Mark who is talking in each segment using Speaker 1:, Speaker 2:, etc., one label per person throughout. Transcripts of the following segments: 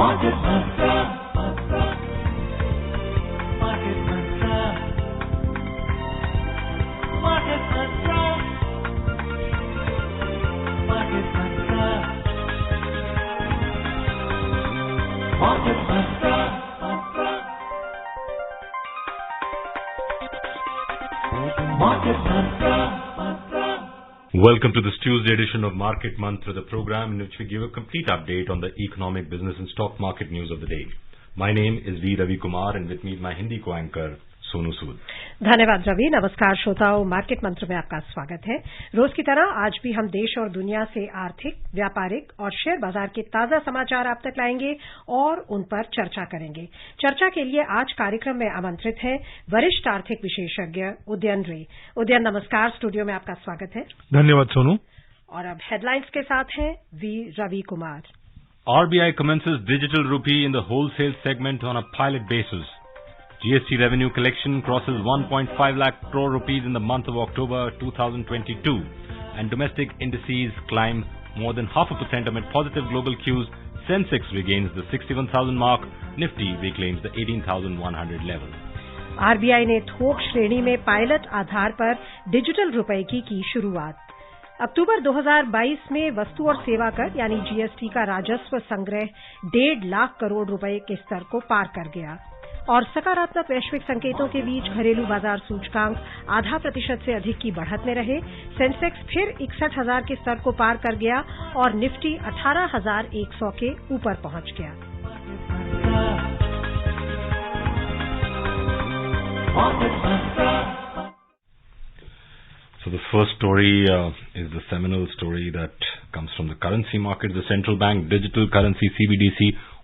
Speaker 1: Market Mantra. Market Mantra. Market Mantra. Market Mantra. Market Mantra. Market Mantra.
Speaker 2: Welcome to this Tuesday edition of Market Mantra, the program in which we give a complete update on the economic, business and stock market news of the day. My name is V. Ravi Kumar and with me is my Hindi co-anchor Sonu Sood.
Speaker 3: धन्यवाद रवि। नमस्कार श्रोताओं, market मंत्र में आपका स्वागत है। रोज की तरह आज भी हम देश और दुनिया से आर्थिक, व्यापारिक और शेयर बाजार के ताजा समाचार आप तक लाएंगे और उन पर चर्चा करेंगे। चर्चा के लिए आज कार्यक्रम में आमंत्रित है वरिष्ठ आर्थिक विशेषज्ञ उदयन रे। उदयन नमस्कार, स्टूडियो में आपका स्वागत है।
Speaker 4: धन्यवाद सोनू।
Speaker 3: और अब हेडलाइंस के साथ हैं V Ravi Kumar.
Speaker 2: RBI commences digital rupee in the wholesale segment on a pilot basis. GST revenue collection crosses 1.5 lakh crore rupees in the month of October 2022 and domestic indices climb more than 0.5% amid positive global cues. Sensex regains the 61,000 mark, Nifty reclaims the 18,100 level.
Speaker 3: RBI ने थोक श्रेणी में pilot आधार पर digital रुपए की शुरुआत। अक्टूबर 2022 में वस्तु और सेवा कर यानी जीएसटी का राजस्व संग्रह 1.5 लाख करोड़ रुपए के स्तर को पार कर गया और सकारात्मक वैश्विक संकेतों के बीच घरेलू बाजार सूचकांक 0.5% से अधिक की बढ़त में रहे। सेंसेक्स फिर 61,000 के स्तर को पार कर गया और निफ्टी 18,100 के ऊपर पहुंच गया।
Speaker 2: So the first story is the seminal story that comes from the currency market. The central bank digital currency CBDC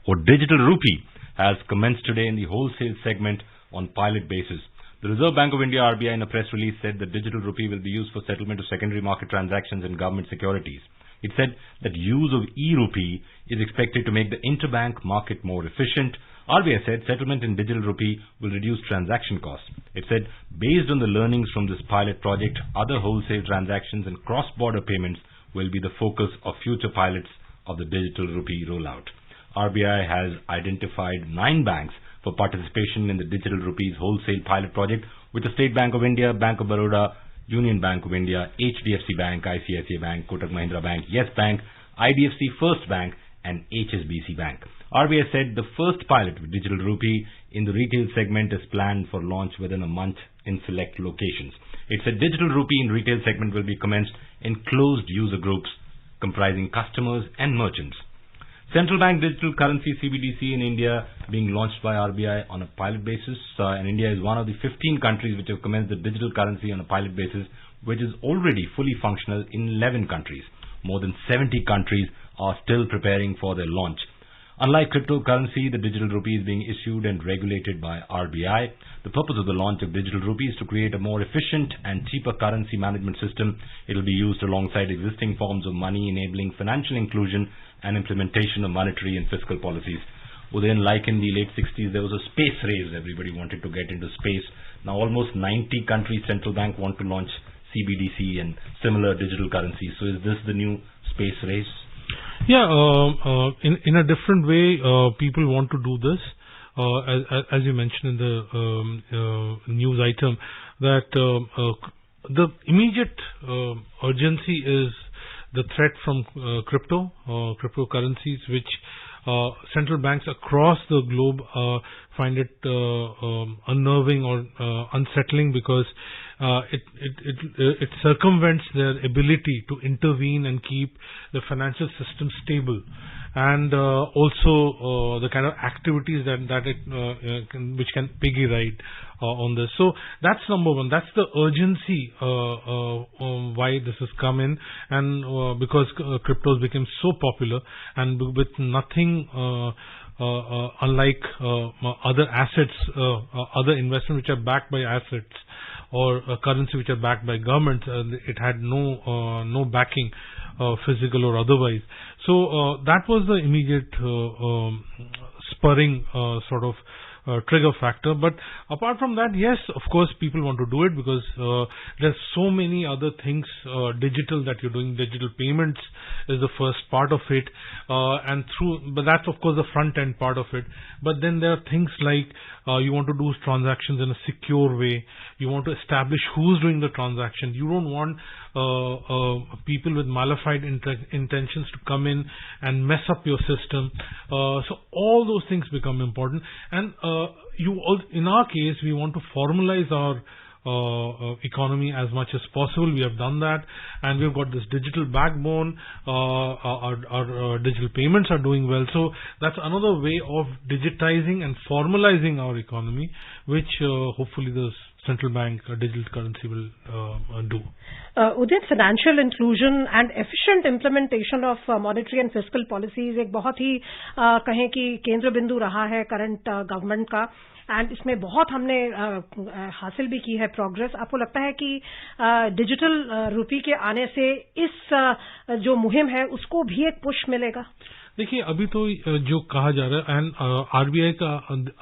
Speaker 2: or digital rupee has commenced today in the wholesale segment on pilot basis. The Reserve Bank of India RBI in a press release said the digital rupee will be used for settlement of secondary market transactions and government securities. It said that use of e-rupee is expected to make the interbank market more efficient. RBI said settlement in digital rupee will reduce transaction costs. It said based on the learnings from this pilot project, other wholesale transactions and cross-border payments will be the focus of future pilots of the digital rupee rollout. RBI has identified 9 banks for participation in the digital rupees wholesale pilot project, with the State Bank of India, Bank of Baroda, Union Bank of India, HDFC Bank, ICICI Bank, Kotak Mahindra Bank, Yes Bank, IDFC First Bank and HSBC Bank. RBI said the first pilot with digital rupee in the retail segment is planned for launch within a month in select locations. It said digital rupee in retail segment will be commenced in closed user groups comprising customers and merchants. Central Bank Digital Currency CBDC in India being launched by RBI on a pilot basis, and India is one of the 15 countries which have commenced the digital currency on a pilot basis, which is already fully functional in 11 countries. More than 70 countries are still preparing for their launch. Unlike cryptocurrency, the digital rupee is being issued and regulated by RBI. The purpose of the launch of digital rupee is to create a more efficient and cheaper currency management system. It will be used alongside existing forms of money, enabling financial inclusion and implementation of monetary and fiscal policies. Then, like in the late 60s, there was a space race. Everybody wanted to get into space. Now almost 90 countries central bank want to launch CBDC and similar digital currencies. So is this the new space race?
Speaker 4: Yeah, in a different way, people want to do this. As you mentioned in the news item, that the immediate urgency is the threat from cryptocurrencies, which central banks across the globe find it unnerving or unsettling because it circumvents their ability to intervene and keep the financial system stable, and also the kind of activities that it which can piggy ride on this. So that's number one. That's the urgency why this has come in, and because cryptos became so popular, and with nothing unlike other assets, other investments which are backed by assets or currency which are backed by governments, it had no backing, physical or otherwise. So that was the immediate spurring sort of trigger factor. But apart from that, yes, of course, people want to do it because there's so many other things digital that you're doing. Digital payments is the first part of it, but that's of course the front end part of it. But then there are things like you want to do transactions in a secure way. You want to establish who's doing the transaction. You don't want people with malified intentions to come in and mess up your system. So all those things become important. And in our case, we want to formalize our economy as much as possible. We have done that, and we've got this digital backbone. Our digital payments are doing well. So that's another way of digitizing and formalizing our economy, which hopefully the central bank digital currency will do.
Speaker 3: Udit, financial inclusion and efficient implementation of monetary and fiscal policies एक बहुत ही कहें कि केंद्र बिंदु रहा है current government का, and इसमें बहुत हमने हासिल भी की है प्रोग्रेस. आपको लगता है कि डिजिटल रूपी के आने से इस जो मुहिम है उसको भी एक पुश मिलेगा?
Speaker 4: देखिए, अभी तो जो कहा जा रहा है, एंड आरबीआई का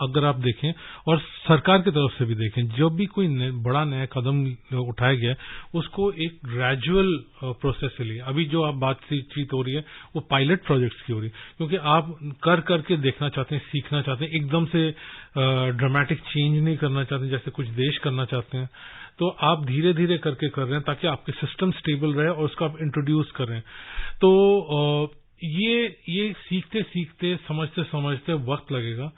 Speaker 4: अगर आप देखें और सरकार की तरफ से भी देखें, जब भी कोई बड़ा नया कदम उठाया गया उसको एक ग्रेजुअल प्रोसेस से लिया. अभी जो आप बातचीत हो रही है वो पायलट प्रोजेक्ट्स की हो रही है, क्योंकि आप करके देखना चाहते हैं, सीखना चाहते हैं, एकदम से ड्रामेटिक चेंज नहीं करना चाहते जैसे कुछ देश करना चाहते हैं. तो आप धीरे धीरे करके कर रहे हैं ताकि आपके सिस्टम स्टेबल रहे और उसको आप इंट्रोड्यूस करें. तो ये सीखते सीखते समझते वक्त लगेगा,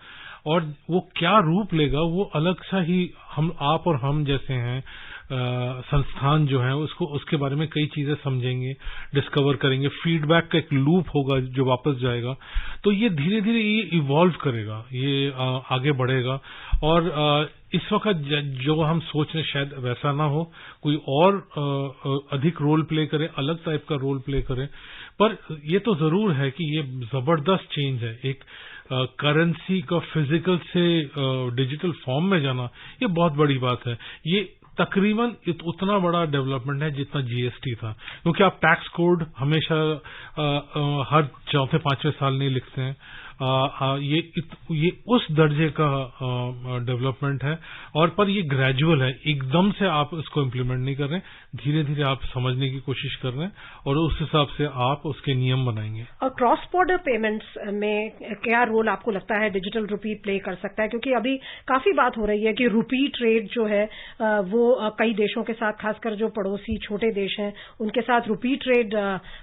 Speaker 4: और वो क्या रूप लेगा वो अलग सा ही आप और हम जैसे हैं संस्थान जो है उसके बारे में कई चीजें समझेंगे, डिस्कवर करेंगे. फीडबैक का एक लूप होगा जो वापस जाएगा. तो ये धीरे धीरे ये इवॉल्व करेगा, ये आगे बढ़ेगा. और इस वक्त जो हम सोच रहे शायद वैसा ना हो, कोई और अधिक रोल प्ले करे, अलग टाइप का रोल प्ले करे. पर ये तो जरूर है कि ये जबरदस्त चेंज है. एक करेंसी का फिजिकल से डिजिटल फॉर्म में जाना, ये बहुत बड़ी बात है. ये तकरीबन उतना बड़ा डेवलपमेंट है जितना जीएसटी था, क्योंकि आप टैक्स कोड हमेशा हर चौथे पांचवें साल नहीं लिखते हैं. ये उस दर्जे का डेवलपमेंट है, और पर ये ग्रेजुअल है. एकदम से आप इसको इम्प्लीमेंट नहीं कर रहे हैं, धीरे धीरे आप समझने की कोशिश कर रहे हैं और उस हिसाब से आप उसके नियम बनाएंगे.
Speaker 3: और क्रॉस बॉर्डर पेमेंट्स में क्या रोल आपको लगता है डिजिटल रुपी प्ले कर सकता है? क्योंकि अभी काफी बात हो रही है कि रुपी ट्रेड जो है वो कई देशों के साथ, खासकर जो पड़ोसी छोटे देश हैं उनके साथ रुपी ट्रेड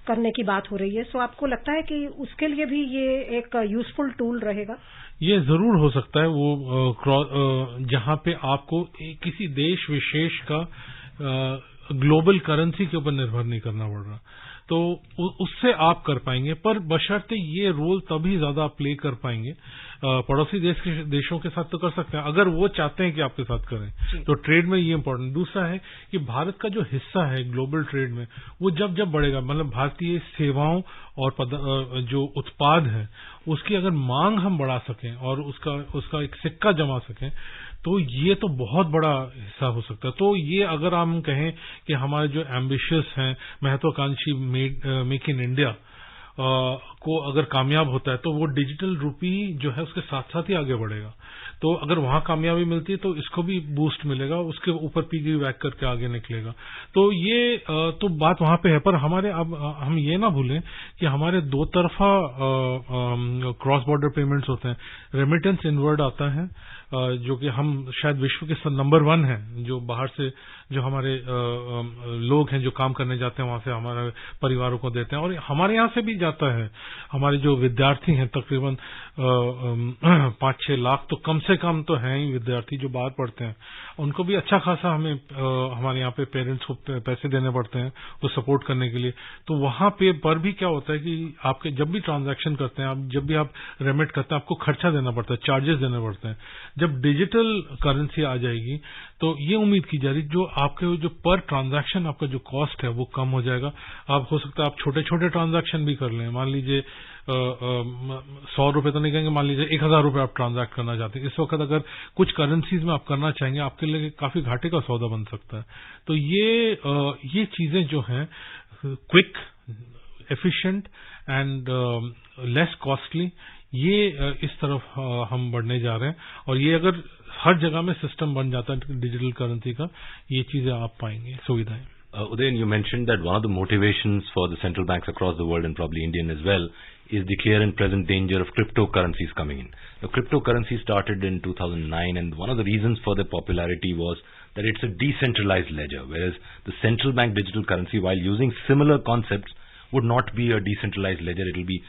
Speaker 3: करने की बात हो रही है. सो आपको लगता है कि उसके लिए भी ये एक यूजफुल टूल रहेगा?
Speaker 4: ये जरूर हो सकता है. वो जहां पे आपको किसी देश विशेष का ग्लोबल करेंसी के ऊपर निर्भर नहीं करना पड़ रहा, तो उससे आप कर पाएंगे. पर बशर्ते ये रोल तभी ज्यादा प्ले कर पाएंगे, पड़ोसी देशों के साथ तो कर सकते हैं अगर वो चाहते हैं कि आपके साथ करें, तो ट्रेड में ये इंपॉर्टेंट. दूसरा है कि भारत का जो हिस्सा है ग्लोबल ट्रेड में वो जब बढ़ेगा, मतलब भारतीय सेवाओं और जो उत्पाद है उसकी अगर मांग हम बढ़ा सकें और उसका एक सिक्का जमा सकें, तो ये तो बहुत बड़ा हिस्सा हो सकता है. तो ये अगर हम कहें कि हमारे जो एम्बिशियस हैं, महत्वाकांक्षी मेक इन इंडिया को अगर कामयाब होता है, तो वो डिजिटल रूपी जो है उसके साथ साथ ही आगे बढ़ेगा. तो अगर वहां कामयाबी मिलती है तो इसको भी बूस्ट मिलेगा, उसके ऊपर पिगी बैक करके आगे निकलेगा. तो ये तो बात वहां पे है. पर हमारे अब हम ये ना भूलें कि हमारे दो तरफा क्रॉस बॉर्डर पेमेंट्स होते हैं. रेमिटेंस इनवर्ड आता है, जो कि हम शायद विश्व के नंबर 1 हैं, जो बाहर से जो हमारे लोग हैं जो काम करने जाते हैं वहां से हमारे परिवारों को देते हैं, और हमारे यहाँ से भी जाता है. हमारे जो विद्यार्थी हैं तकरीबन 5-6 लाख तो कम से कम तो हैं ही विद्यार्थी जो बाहर पढ़ते हैं, उनको भी अच्छा खासा हमें हमारे यहाँ पे पेरेंट्स को पैसे देने पड़ते हैं वो सपोर्ट करने के लिए. तो वहां पे पर भी क्या होता है कि आपके जब भी ट्रांजैक्शन करते हैं, जब भी आप रेमिट करते हैं, आपको खर्चा देना पड़ता है, चार्जेस देने पड़ते हैं. जब डिजिटल करेंसी आ जाएगी तो ये उम्मीद की जा रही जो आपके जो पर ट्रांजैक्शन आपका जो कॉस्ट है वो कम हो जाएगा. आप हो सकता है आप छोटे छोटे ट्रांजैक्शन भी कर लें. मान लीजिए 100 रुपए तो नहीं कहेंगे, मान लीजिए 1000 रुपए आप ट्रांजैक्ट करना चाहते हैं. इस वक्त अगर कुछ करेंसीज में आप करना चाहेंगे, आपके लिए काफी घाटे का सौदा बन सकता है. तो ये चीजें जो हैं quick, efficient and less costly, ये इस तरफ हम बढ़ने जा रहे हैं, और ये अगर हर जगह में सिस्टम बन जाता है डिजिटल करेंसी का, ये चीजें आप पाएंगे, सुविधाएं.
Speaker 2: Udayan, you mentioned that one of the motivations for the central banks across the world, and probably Indian as well, is the clear and present danger of cryptocurrencies coming in. Now, cryptocurrency started in 2009, and one of the reasons for their popularity was that it's a decentralized ledger, whereas the central bank digital currency, while using similar concepts, would not be a decentralized ledger. It will be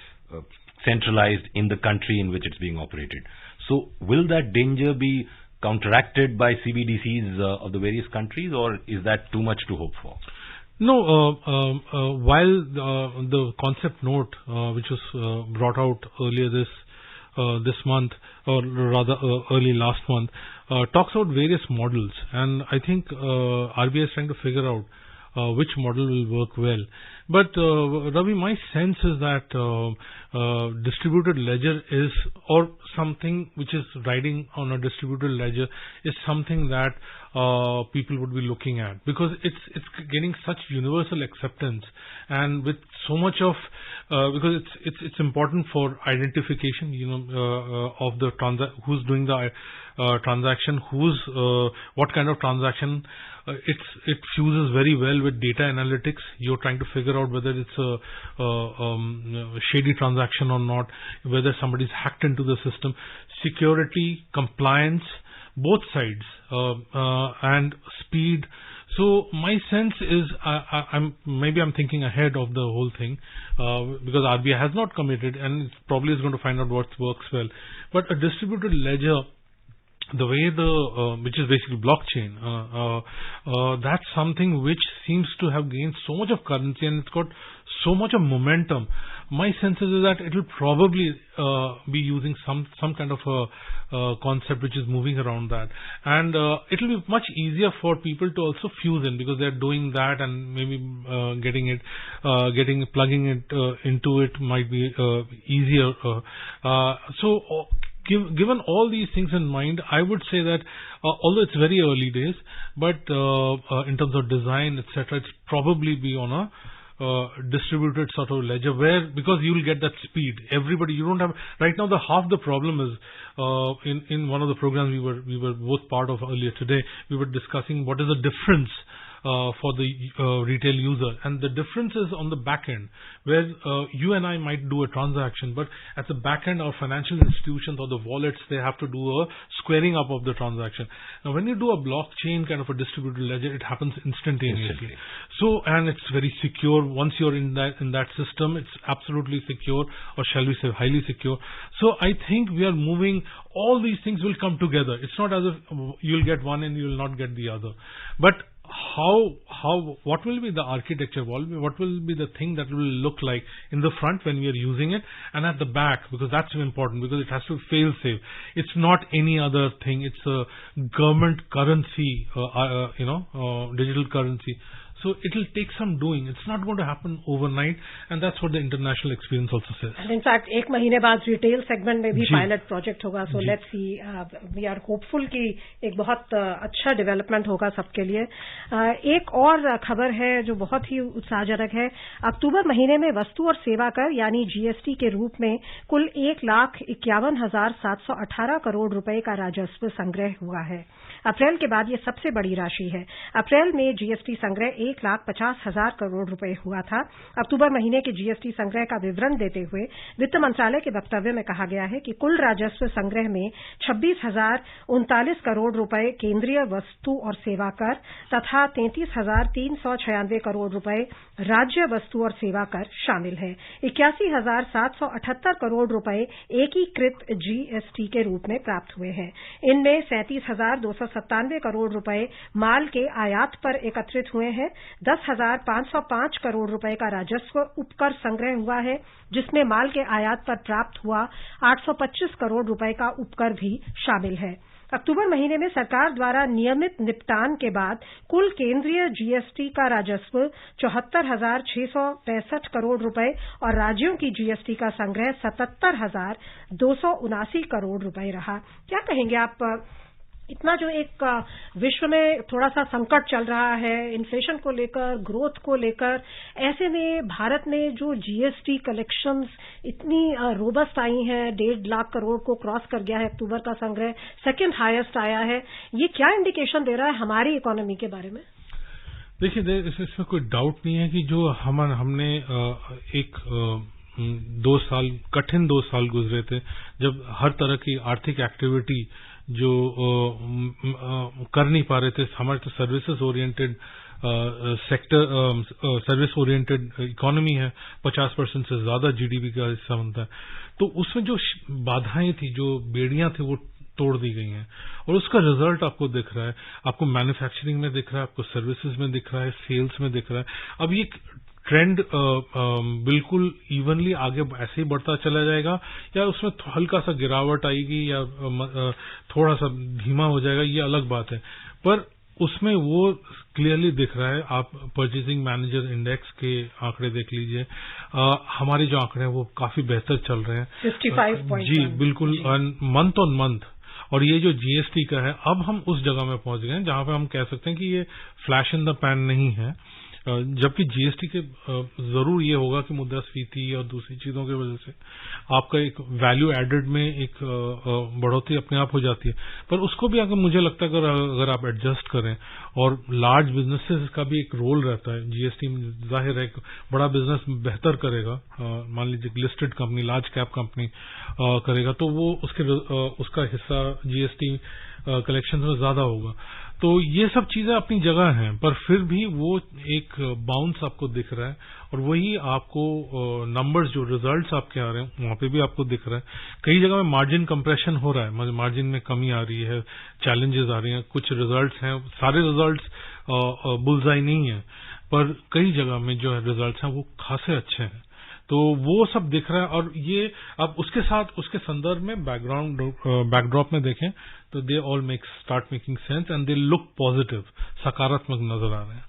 Speaker 2: centralized in the country in which it's being operated. So, will that danger be counteracted by CBDCs of the various countries, or is that too much to hope for?
Speaker 4: No, while the concept note, which was brought out earlier this month, or rather early last month, talks about various models, and I think RBI is trying to figure out which model will work well. But Ravi, my sense is that distributed ledger is, or something which is riding on a distributed ledger, is something that people would be looking at, because it's getting such universal acceptance, and with so much of because it's important for identification, of the who's doing the transaction, what kind of transaction. It fuses very well with data analytics. You're trying to figure out whether it's a shady transaction or not, whether somebody's hacked into the system. Security, compliance, both sides, and speed. So my sense is, I'm thinking ahead of the whole thing, because RBI has not committed, and probably is going to find out what works well. But a distributed ledger, the way which is basically blockchain, that's something which seems to have gained so much of currency, and it's got so much of momentum. My sense is that it will probably be using some kind of a concept which is moving around that, and it will be much easier for people to also fuse in, because they're doing that, and maybe plugging it into it might be easier. Given all these things in mind, I would say that although it's very early days, but in terms of design, etc., it's probably be on a distributed sort of ledger, because you will get that speed. You don't have right now. Half the problem is in one of the programs we were both part of earlier today. We were discussing what is the difference for the retail user, and the difference is on the back end, where you and I might do a transaction, but at the back end, our financial institutions or the wallets, they have to do a squaring up of the transaction. Now, when you do a blockchain kind of a distributed ledger, it happens instantaneously. So, and it's very secure. Once you're in that system, it's absolutely secure, or shall we say highly secure. So I think we are moving, all these things will come together. It's not as if you'll get one and you will not get the other. But what will be the architecture, what will be the thing that will look like in the front when we are using it, and at the back, because that's important, because it has to fail safe. It's not any other thing. It's a government currency, digital currency. So it will take some doing. It's not going to happen overnight, and that's what the international experience also says.
Speaker 3: And in fact, 1 महीने बाद retail segment में भी pilot project होगा. So let's see. We are hopeful कि एक बहुत अच्छा development होगा सबके लिए. एक और खबर है जो बहुत ही उत्साहजनक है. अक्टूबर महीने में वस्तु और सेवा कर यानी GST के रूप में कुल 1,51,718 करोड़ रुपए का राजस्व संग्रह हुआ है. अप्रैल के बाद ये सबसे बड़ी राशि है. अप्रैल में GST संग्रह 1,50,000 करोड़ रुपए हुआ था. अक्टूबर महीने के GST संग्रह का विवरण देते हुए वित्त मंत्रालय के वक्तव्य में कहा गया है कि कुल राजस्व संग्रह में 26,039 करोड़ रुपए केंद्रीय वस्तु और सेवा कर तथा 33,396 करोड़ रुपए राज्य वस्तु और सेवा कर शामिल है. 81,778 करोड़ रुपए एकीकृत GST के रूप में प्राप्त हुए हैं. इनमें 37,297 करोड़ रुपए माल के आयात पर एकत्रित हुए हैं. 10,505 करोड़ रुपए का राजस्व उपकर संग्रह हुआ है, जिसमें माल के आयात पर प्राप्त हुआ 825 करोड़ रुपए का उपकर भी शामिल है. अक्टूबर महीने में सरकार द्वारा नियमित निपटान के बाद कुल केंद्रीय GST का राजस्व 74,665 करोड़ रुपए और राज्यों की GST का संग्रह 77,279 करोड़ रुपए रहा. क्या कहेंगे आप इतना जो एक विश्व में थोड़ा सा संकट चल रहा है इन्फ्लेशन को लेकर, ग्रोथ को लेकर, ऐसे में भारत में जो जीएसटी कलेक्शंस इतनी रोबस्ट आई हैं, 1.5 लाख करोड़ को क्रॉस कर गया है अक्टूबर का संग्रह, सेकंड हाईएस्ट आया है, ये क्या इंडिकेशन दे रहा है हमारी इकोनॉमी के बारे में?
Speaker 4: देखिए, इसमें कोई डाउट नहीं है कि जो हमने एक 2 साल, कठिन 2 साल गुजरे थे, जब हर तरह की आर्थिक एक्टिविटी जो कर नहीं पा रहे थे, हमारे तो services oriented sector, service oriented economy है, 50% से ज्यादा जीडीपी का हिस्सा बनता है, तो उसमें जो बाधाएं थी, जो बेड़ियां थी, वो तोड़ दी गई हैं और उसका रिजल्ट आपको दिख रहा है। आपको मैन्युफैक्चरिंग में दिख रहा है, आपको सर्विसेज में दिख रहा है, सेल्स में दिख रहा है। अब ये ट्रेंड बिल्कुल इवनली आगे ऐसे ही बढ़ता चला जाएगा या उसमें हल्का सा गिरावट आएगी या थोड़ा सा धीमा हो जाएगा, ये अलग बात है, पर उसमें वो क्लियरली दिख रहा है। आप परचेजिंग मैनेजर इंडेक्स के आंकड़े देख लीजिए, हमारे जो आंकड़े हैं वो काफी बेहतर चल रहे हैं,
Speaker 3: 55
Speaker 4: जी बिल्कुल, मंथ ऑन मंथ। और ये जो जीएसटी का है, अब हम उस जगह में पहुंच गए हैं जहां पे हम कह सकते हैं कि ये फ्लैश इन द पैन नहीं है, जबकि जीएसटी के जरूर ये होगा कि मुद्रास्फीति और दूसरी चीजों की वजह से आपका एक वैल्यू एडेड में एक बढ़ोतरी अपने आप हो जाती है, पर उसको भी अगर मुझे लगता है अगर आप एडजस्ट करें, और लार्ज बिजनेसेस का भी एक रोल रहता है जीएसटी में, जाहिर है बड़ा बिजनेस बेहतर करेगा, मान लीजिए listed company, large cap company करेगा तो वो उसका हिस्सा जीएसटी कलेक्शन में ज्यादा होगा। तो ये सब चीजें अपनी जगह हैं, पर फिर भी वो एक बाउंस आपको दिख रहा है और वही आपको नंबर्स, जो रिजल्ट्स आपके आ रहे हैं वहां पे भी आपको दिख रहा है। कई जगह में मार्जिन कंप्रेशन हो रहा है, मार्जिन में कमी आ रही है, चैलेंजेस आ रही हैं, कुछ रिजल्ट्स हैं, सारे रिजल्ट्स बुलजाई नहीं है, पर कई जगह में जो रिजल्ट्स हैं वो खासे अच्छे हैं, तो वो सब दिख रहा है। और ये अब उसके साथ उसके संदर्भ में बैकड्रॉप में देखें तो they all start making sense and they look positive, सकारात्मक नजर आ रहे हैं।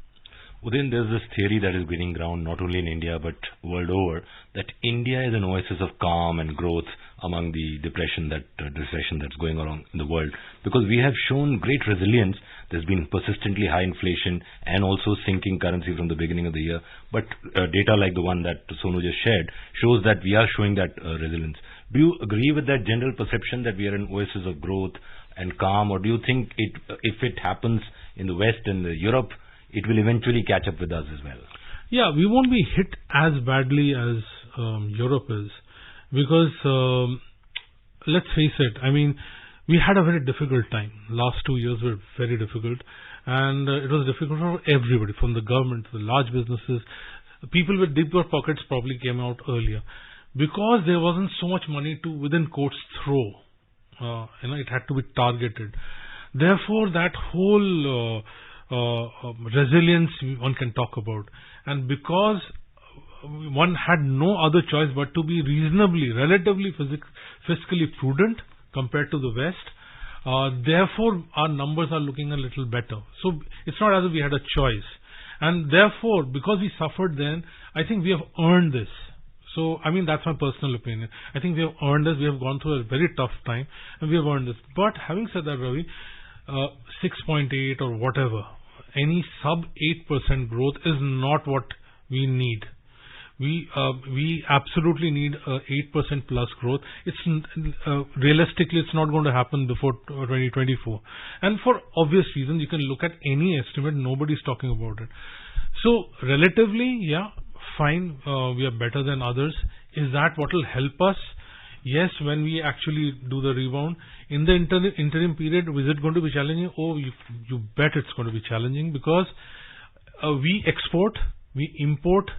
Speaker 2: Within there's this theory that is gaining ground not only in India but world over, that India is an oasis of calm and growth among the recession that's going on in the world, because we have shown great resilience. There's been persistently high inflation and also sinking currency from the beginning of the year, but data like the one that Sonu just shared shows that we are showing that resilience. Do you agree with that general perception that we are an oasis of growth and calm, or do you think if it happens in the West and Europe, it will eventually catch up with us as well?
Speaker 4: Yeah, we won't be hit as badly as Europe is, because let's face it, I mean, we had a very difficult time. Last 2 years were very difficult, and it was difficult for everybody, from the government to the large businesses. People with deeper pockets probably came out earlier, because there wasn't so much money to, within quotes, throw. It had to be targeted. Therefore, that whole resilience one can talk about, and because one had no other choice but to be relatively fiscally prudent compared to the West, therefore our numbers are looking a little better. So it's not as if we had a choice, and therefore because we suffered then, I think we have earned this. So, I mean, that's my personal opinion. I think we have earned this. We have gone through a very tough time and we have earned this. But having said that, Ravi, 6.8 or whatever, any sub 8% growth is not what we need. We absolutely need 8% plus growth. It's realistically, it's not going to happen before 2024. And for obvious reasons, you can look at any estimate. Nobody's talking about it. So, relatively, yeah, fine, we are better than others. Is that what will help us? Yes, when we actually do the rebound. In the interim period, is it going to be challenging? Oh, you bet it's going to be challenging, because we export, we import,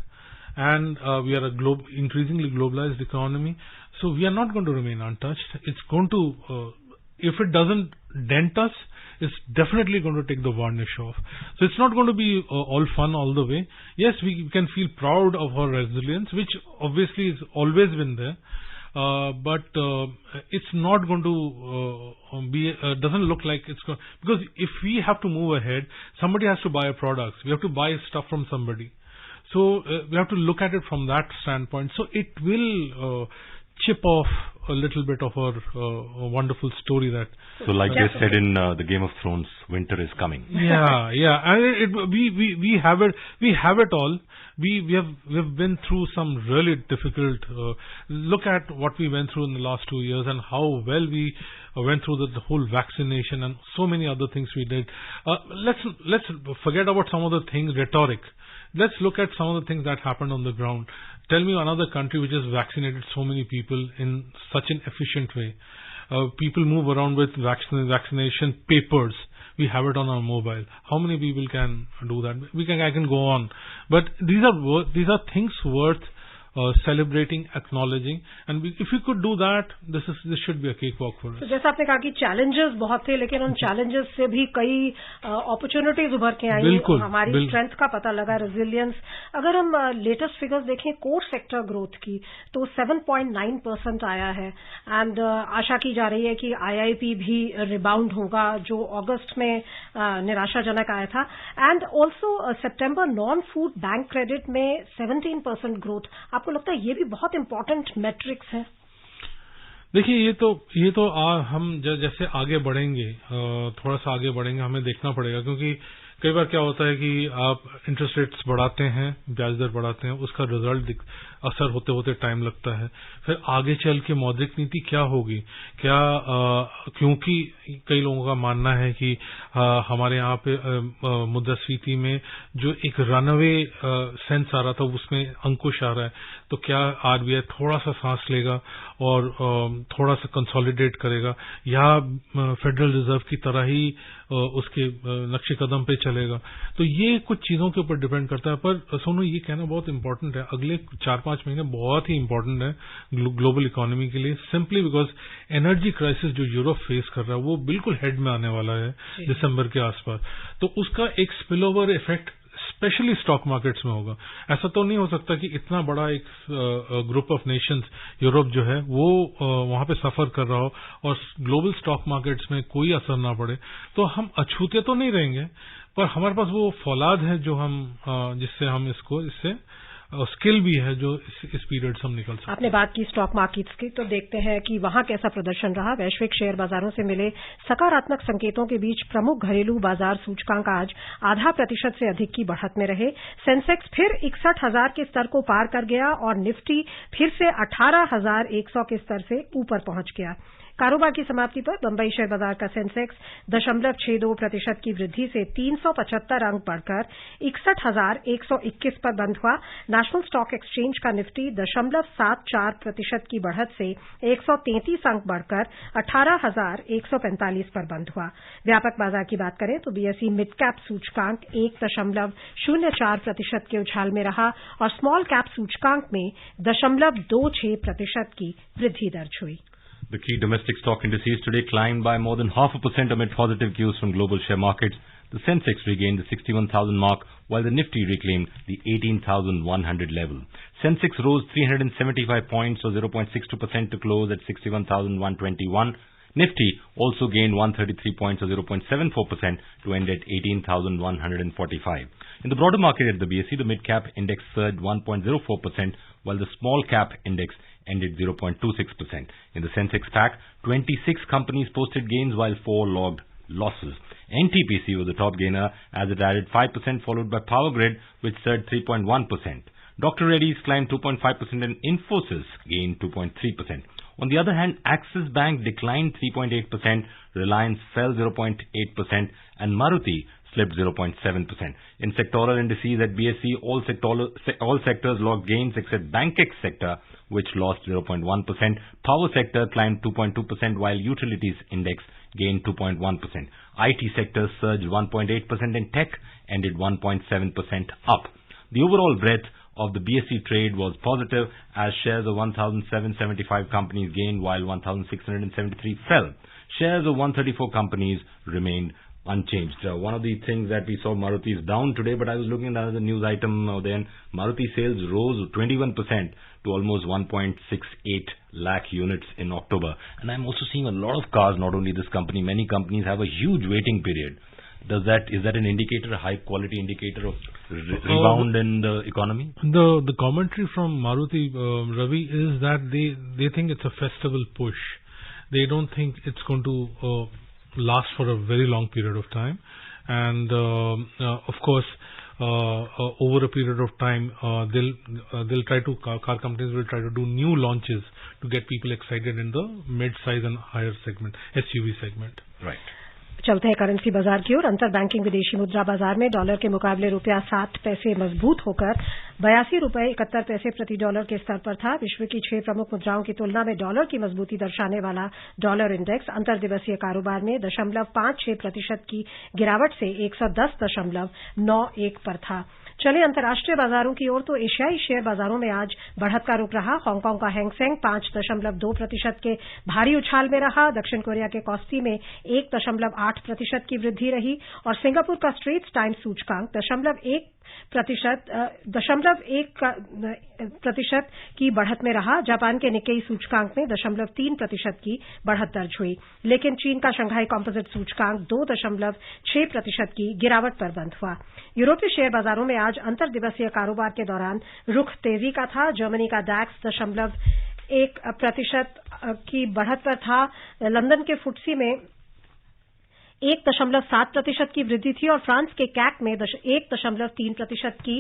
Speaker 4: and we are a increasingly globalized economy. So we are not going to remain untouched. It's going to, if it doesn't dent us, it's definitely going to take the varnish off. So it's not going to be all fun all the way. Yes, we can feel proud of our resilience, which obviously has always been there. But it's not going to be, doesn't look like it's going, because if we have to move ahead, somebody has to buy products. We have to buy stuff from somebody. So we have to look at it from that standpoint. So it will chip off a little bit of our wonderful story that.
Speaker 2: So, like they said in the Game of Thrones, winter is coming.
Speaker 4: Yeah, and we have it. We have it all. We have been through some really difficult. Look at what we went through in the last 2 years and how well we went through the whole vaccination and so many other things we did. Let's forget about some of the things, rhetoric. Let's look at some of the things that happened on the ground. Tell me another country which has vaccinated so many people in such an efficient way. People move around with vaccination papers. We have it on our mobile. How many people can do that? I can go on, but these are things worth celebrating, acknowledging, and if we could do that, this should be a cakewalk for us.
Speaker 3: तो जैसा आपने कहा कि challenges बहुत थे, लेकिन उन challenges से भी कई opportunities उभर के आई. हमारी strength का पता लगा, resilience. अगर हम latest figures देखें core sector growth की, तो 7.9% आया है, and आशा की जा रही है कि IIP भी rebound होगा, जो अगस्त में निराशाजनक आया था, and also September non-food bank credit में 17% growth. आपको लगता है ये भी बहुत इंपॉर्टेंट मैट्रिक्स है?
Speaker 4: देखिए, ये तो हम जैसे आगे बढ़ेंगे, थोड़ा सा आगे बढ़ेंगे, हमें देखना पड़ेगा, क्योंकि कई बार क्या होता है कि आप इंटरेस्ट रेट्स बढ़ाते हैं, ब्याज दर बढ़ाते हैं, उसका रिजल्ट असर होते होते टाइम लगता है. फिर आगे चल के मौद्रिक नीति क्या होगी, क्योंकि कई लोगों का मानना है कि हमारे यहाँ पे मुद्रास्फीति में जो एक रनअवे सेंस आ रहा था उसमें अंकुश आ रहा है, तो क्या आरबीआई थोड़ा सा सांस लेगा और थोड़ा सा कंसोलिडेट करेगा, या फेडरल रिजर्व की तरह ही उसके नक्शे कदम पे चलेगा. तो ये कुछ चीजों के ऊपर डिपेंड करता है. पर सोनू, ये कहना बहुत इंपॉर्टेंट है, अगले 4-5 महीने बहुत ही इंपॉर्टेंट है ग्लोबल इकोनॉमी के लिए, सिंपली बिकॉज एनर्जी क्राइसिस जो यूरोप फेस कर रहा है वो बिल्कुल हेड में आने वाला है दिसंबर के आसपास. तो उसका एक spill over effect specially stock markets में होगा. ऐसा तो नहीं हो सकता कि इतना बड़ा एक ग्रुप ऑफ नेशंस यूरोप जो है वो वहां पे सफर कर रहा हो और ग्लोबल स्टॉक मार्केट्स में कोई असर ना पड़े. तो हम अछूते तो नहीं रहेंगे, पर हमारे पास वो फौलाद है जो हम जिससे हम इससे स्किल भी है जो इस पीरियड से हम निकल सकते हैं. आपने
Speaker 3: बात की स्टॉक मार्केट्स की, तो देखते हैं कि वहां कैसा प्रदर्शन रहा. वैश्विक शेयर बाजारों से मिले सकारात्मक संकेतों के बीच प्रमुख घरेलू बाजार सूचकांक आज 0.5% से अधिक की बढ़त में रहे. सेंसेक्स फिर 61,000 के स्तर को पार कर गया और निफ्टी फिर से 18,100 के स्तर से ऊपर पहुंच गया. कारोबार की समाप्ति पर बंबई शेयर बाजार का सेंसेक्स 0.62% की वृद्धि से 375 अंक बढ़कर 61,121 पर बंद हुआ. नेशनल स्टॉक एक्सचेंज का निफ्टी 0.74% की बढ़त से 133 अंक बढ़कर 18,145 पर बंद हुआ. व्यापक बाजार की बात करें तो बीएसई मिड कैप सूचकांक 1.04% के उछाल में रहा और स्मॉल कैप सूचकांक में 0.26% की वृद्धि दर्ज हुई.
Speaker 2: The key domestic stock indices today climbed by more than 0.5% amid positive cues from global share markets. The Sensex regained the 61,000 mark, while the Nifty reclaimed the 18,100 level. Sensex rose 375 points or 0.62% to close at 61,121. Nifty also gained 133 points or 0.74% to end at 18,145. In the broader market at the BSE, the mid-cap index surged 1.04%, while the small-cap index ended 0.26%. In the Sensex pack, 26 companies posted gains while 4 logged losses. NTPC was the top gainer as it added 5%, followed by Power Grid, which surged 3.1%. Dr. Reddy's climbed 2.5% and Infosys gained 2.3%. On the other hand, Axis Bank declined 3.8%, Reliance fell 0.8%, and Maruti slipped 0.7%. In sectoral indices at BSE, all sectors logged gains except Bankex sector, which lost 0.1%. Power sector climbed 2.2%, while utilities index gained 2.1%. IT sector surged 1.8% and tech ended 1.7% up. The overall breadth of the BSE trade was positive as shares of 1,775 companies gained while 1,673 fell. Shares of 134 companies remained unchanged. One of the things that we saw, Maruti is down today, but I was looking at another news item then. Maruti sales rose 21% to almost 1.68 lakh units in October. And I'm also seeing a lot of cars, not only this company, many companies have a huge waiting period. Is that an indicator, a high quality indicator of rebound in the economy?
Speaker 4: The commentary from Maruti, Ravi, is that they think it's a festival push. They don't think it's going to last for a very long period of time. And of course, over a period of time, they'll try to, car companies will try to do new launches to get people excited in the mid-size and higher segment, SUV segment.
Speaker 2: Right.
Speaker 3: चलते हैं currency बाजार की ओर। अंतर banking विदेशी मुद्रा बाजार में dollar के मुकाबले रुपया 60 पैसे मजबूत होकर 82 रुपये 71 पैसे प्रति डॉलर के स्तर पर था। विश्व की 6 प्रमुख मुद्राओं की तुलना में डॉलर की मजबूती दर्शाने वाला डॉलर इंडेक्स अंतर दिवसीय कारोबार में 0.56% की गिरावट से 110.91 पर था। चले अंतर्राष्ट्रीय बाजारों की ओर तो एशियाई शेयर बाजारों में आज बढ़त का रुख रहा। हांगकांग का हैंगसेंग 5.2% के भारी उछाल में रहा। दक्षिण कोरिया के कॉस्पी में 1.8% की वृद्धि रही और सिंगापुर का स्ट्रेट्स टाइम्स सूचकांक 0.1% की बढ़त में रहा। जापान के निक्केई सूचकांक में 0.3% की बढ़त दर्ज हुई, लेकिन चीन का शंघाई कॉम्पोजिट सूचकांक 2.6% की गिरावट पर बंद हुआ। यूरोपीय शेयर बाजारों में आज अंतर दिवसीय कारोबार के दौरान रुख तेजी का था। जर्मनी का डैक्स 0.1% की बढ़त पर था। लंदन के फुटसी में 1.7% की वृद्धि थी और फ्रांस के कैक में 1.3% की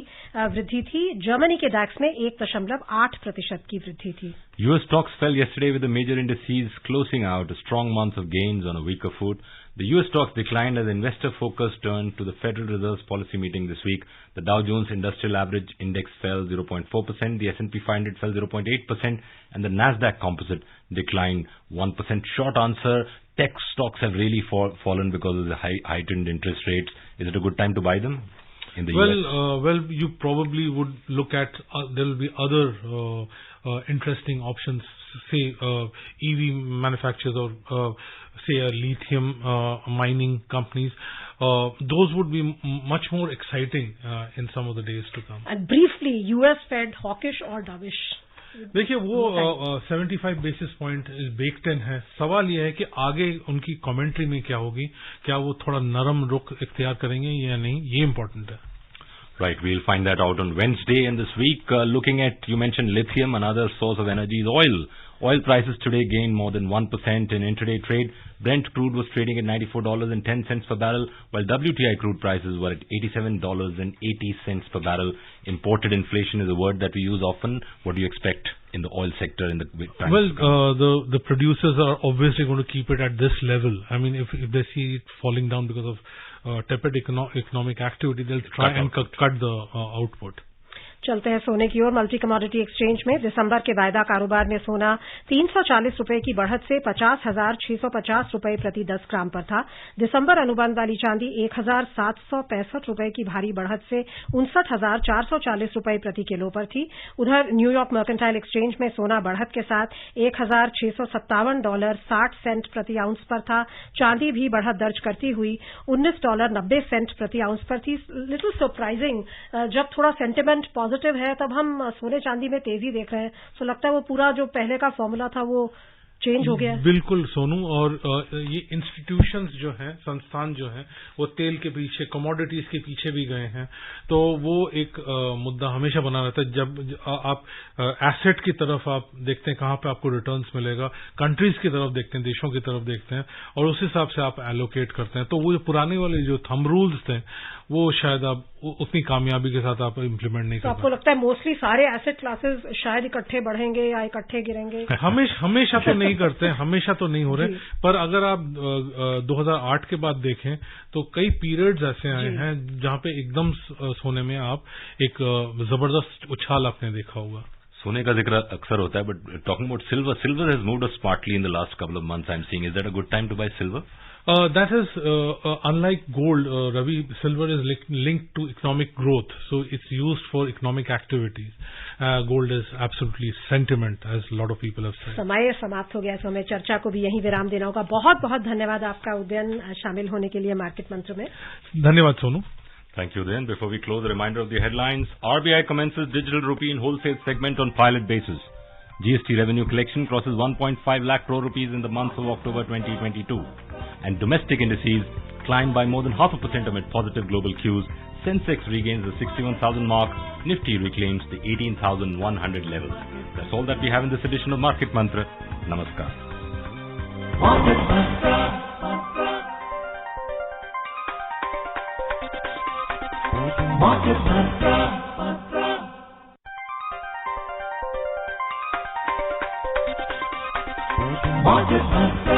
Speaker 3: वृद्धि थी। जर्मनी के डैक्स में 1.8% की वृद्धि थी।
Speaker 2: US stocks fell yesterday with the major indices closing out a strong month of gains on a weaker foot. The US stocks declined as investor focus turned to the Federal Reserve's policy meeting this week. The Dow Jones Industrial Average Index fell 0.4%, the S&P 500 fell 0.8%, and the Nasdaq Composite declined 1%. Short answer, tech stocks have really fallen because of the heightened interest rates. Is it a good time to buy them in the US?
Speaker 4: Well, you probably would look at, there will be other interesting options, say EV manufacturers or say lithium mining companies. Those would be much more exciting in some of the days to come.
Speaker 3: And briefly, US Fed hawkish or dovish?
Speaker 4: देखिए वो 75 basis point baked in है। सवाल यह है कि आगे उनकी commentary में क्या होगी, क्या वो थोड़ा नरम रुख इख्तियार करेंगे या नहीं, ये इम्पोर्टेंट है।
Speaker 2: Right, we'll find that out on Wednesday. And this week, looking at, you mentioned lithium, another source of energy is oil. Oil prices today gained more than 1% in intraday trade. Brent crude was trading at $94.10 per barrel, while WTI crude prices were at $87.80 per barrel. Imported inflation is a word that we use often. What do you expect in the oil sector in the time?
Speaker 4: Well, the producers are obviously going to keep it at this level. I mean, if they see it falling down because of tepid economic activity, they'll try and cut the output.
Speaker 3: चलते हैं सोने की ओर। Multi commodity exchange में दिसंबर के वायदा कारोबार में सोना 340 रुपए की बढ़त से 50,650 रुपए प्रति 10 ग्राम पर था। दिसंबर अनुबंध वाली चांदी 1,765 रुपए की भारी बढ़त से 59,440 रुपए प्रति किलो पर थी। उधर न्यूयॉर्क मर्केंटाइल एक्सचेंज में सोना बढ़त के साथ $1,657.60 प्रति आउंस पर था। चांदी भी बढ़त दर्ज करती हुई $19.90 प्रति आउंस पर थी। लिटिल सरप्राइजिंग, जब थोड़ा सेंटिमेंट पॉजिटिव है तब हम सोने चांदी में तेजी देख रहे हैं। तो लगता है वो पूरा जो पहले का फॉर्मूला था वो चेंज हो गया है।
Speaker 4: बिल्कुल सोनू, और ये इंस्टीट्यूशंस जो हैं, संस्थान जो हैं, वो तेल के पीछे, कमोडिटीज के पीछे भी गए हैं। तो वो एक मुद्दा हमेशा बना रहता है। जब आप एसेट की तरफ आप देखते हैं कहाँ पे आपको रिटर्न्स मिलेगा, कंट्रीज की तरफ देखते हैं, देशों की तरफ देखते हैं, और उस हिसाब से आप एलोकेट करते हैं। तो वो पुराने वाले जो थंब रूल्स थे वो शायद आप उतनी कामयाबी के साथ आप इम्प्लीमेंट नहीं कर पाते।
Speaker 3: आपको लगता है मोस्टली सारे एसेट क्लासेस शायद इकट्ठे बढ़ेंगे या इकट्ठे गिरेंगे?
Speaker 4: हमेशा तो नहीं करते हैं, हमेशा तो नहीं हो रहे, पर अगर आप 2008 के बाद देखें तो कई पीरियड्स ऐसे आए हैं जहां पे एकदम सोने में आप एक जबरदस्त उछाल आपने देखा होगा।
Speaker 2: सोने का जिक्र अक्सर होता है, but talking about silver has moved us smartly in the last couple of months. I am seeing, is that a good time to buy silver?
Speaker 4: That is unlike gold, Ravi. Silver is linked to economic growth, so it's used for economic activities. Gold is absolutely sentiment, as a lot of people have said.
Speaker 3: समय समाप्त हो गया, तो हमें चर्चा को भी यहीं विराम देना होगा। बहुत बहुत धन्यवाद आपका उदयन, शामिल होने के लिए मार्केट मंत्र में।
Speaker 4: धन्यवाद Sonu.
Speaker 2: Thank you, Udayan. Before we close, a reminder of the headlines. RBI commences digital rupee in wholesale segment on pilot basis. GST revenue collection crosses 1.5 lakh crore rupees in the month of October 2022. And domestic indices climbed by more than 0.5% amid positive global cues. Sensex regains the 61,000 mark. Nifty reclaims the 18,100 levels. That's all that we have in this edition of Market Mantra. Namaskar.
Speaker 1: Market Mantra. Market Mantra. Market Mantra.